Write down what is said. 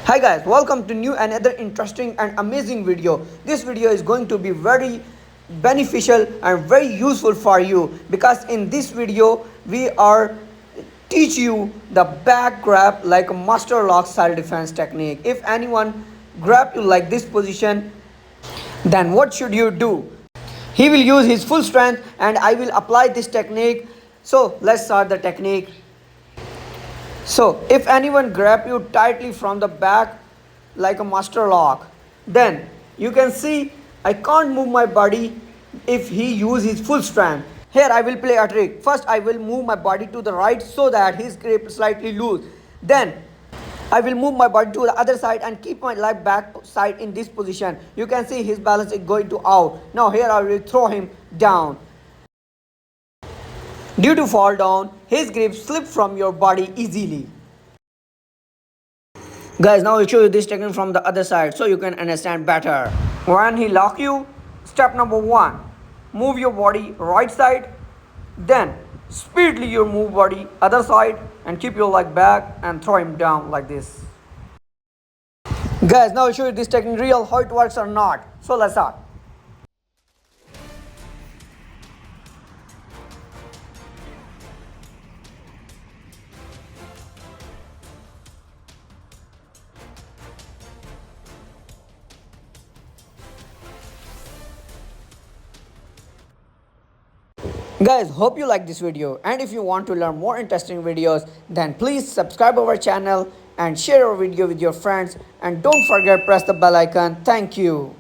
Hi guys, welcome to new another interesting and amazing video. This video is going to be very beneficial and very useful for you because in this video we are teach you the back grab like a master lock style defense technique. If anyone grab you like this position, then what should you do? He will use his full strength and I will apply this technique. So let's start the technique. So if anyone grab you tightly from the back like a master lock, then you can see I can't move my body if he use his full strength. Here I will play a trick. First I will move my body to the right so that his grip slightly loose. Then I will move my body to the other side and keep my left back side in this position. You can see his balance is going to out. Now here I will throw him down. Due to fall down, his grip slip from your body easily. Guys, now I'll show you this technique from the other side so you can understand better. When he lock you, step number 1, move your body right side, then speedily you move body other side and keep your leg back and throw him down like this. Guys, now I'll show you this technique real how it works or not. So let's start. Guys, hope you like this video, and if you want to learn more interesting videos, then please subscribe our channel and share our video with your friends, and don't forget press the bell icon. Thank you.